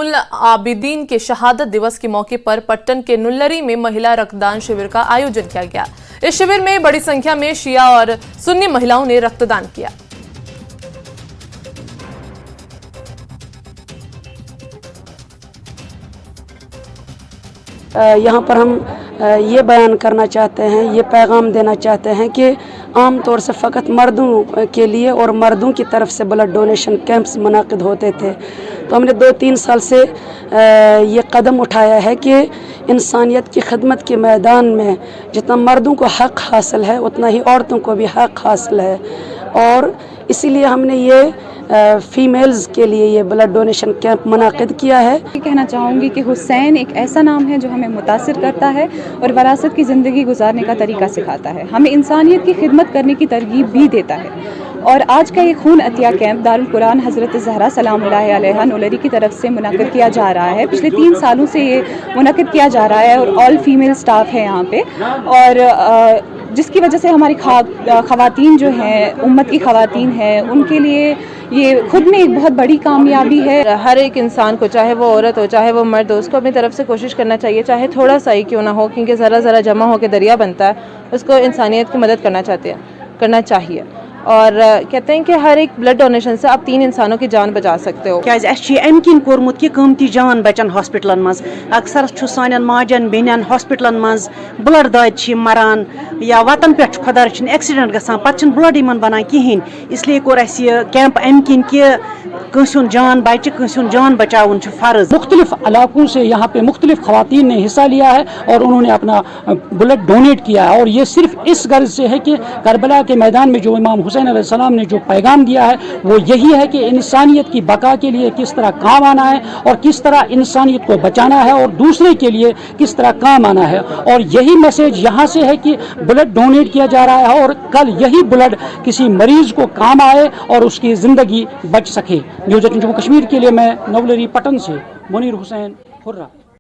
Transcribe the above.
जैनुल आबिदीन के शहादत दिवस के मौके पर पट्टन के नुल्लरी में महिला रक्तदान शिविर का आयोजन किया गया। इस शिविर में बड़ी संख्या में शिया और सुन्नी महिलाओं ने रक्तदान किया। यहाँ पर हम ये बयान करना चाहते हैं, ये पैगाम देना चाहते हैं कि आम तौर से फ़कत मर्दों के लिए और मर्दों की तरफ से ब्लड डोनेशन कैंप्स मुनाकिद होते थे। तो हमने 2-3 साल से ये कदम उठाया है कि इंसानियत की खिदमत के मैदान में जितना मर्दों को हक़ हासिल है उतना ही औरतों को भी हक़ हासिल है, और इसीलिए हमने ये फीमेल्स के लिए ये ब्लड डोनेशन कैंप मुनाकिद किया है। कहना चाहूँगी कि हुसैन एक ऐसा नाम है जो हमें मुतासिर करता है और वरासत की ज़िंदगी गुजारने का तरीका सिखाता है, हमें इंसानियत की खिदमत करने की तरगीब भी देता है। और आज का ये खून अतिया कैंप दारुल कुरान हज़रत ज़हरा सलामुल्लाह अलैहा नुल्लरी की तरफ से मुनाकिद किया जा रहा है। पिछले 3 सालों से ये मुनाकिद किया जा रहा है और ऑल फीमेल स्टाफ है यहाँ पे, और जिसकी वजह से हमारी ख़वातीन जो हैं, उम्मत की ख़वातीन हैं, उनके लिए ये खुद में एक बहुत बड़ी कामयाबी है। हर एक इंसान को, चाहे वो औरत हो चाहे वो मर्द हो, उसको अपनी तरफ से कोशिश करना चाहिए, चाहे थोड़ा सा ही क्यों ना हो, क्योंकि ज़रा ज़रा जमा हो के दरिया बनता है। उसको इंसानियत की मदद करना चाहिए। और कहते हैं कि हर एक ब्लड डोनेशन से आप 3 इंसानों की जान बचा सकते हो। क्या अमि किन कोर्मुत कि कीमती जान बचन हॉस्पिटलन मज। अक्सर सान माजन बेन हॉस्पिटलन मज ब्लड दाद मरान या वतन पे खुदा रचन एक्सीडेंट गसान पे ब्लड इन बनान कहें, इसलिए कोर अस कैंप अमि किन कि कंसुन जान बचे, कंसुन जान बचाउन फर्ज। मुख्तलिफ इलाकों से यहाँ पे मुख्तलिफ खवातीन ने हिस्सा लिया है और उन्होंने अपना ब्लड डोनेट किया है, और ये सिर्फ इस गर्ज से है कि करबला के मैदान में जो इमाम हुसैन अलैहिस्सलाम ने जो पैगाम दिया है वो यही है कि इंसानियत की बका के लिए किस तरह काम आना है और किस तरह इंसानियत को बचाना है और दूसरे के लिए किस तरह काम आना है। और यही मैसेज यहाँ से है कि ब्लड डोनेट किया जा रहा है और कल यही ब्लड किसी मरीज को काम आए और उसकी ज़िंदगी बच सके। न्यूज़ 18 जम्मू कश्मीर के लिए मैं नवलरी पटन से मुनीर हुसैन हुर्रा।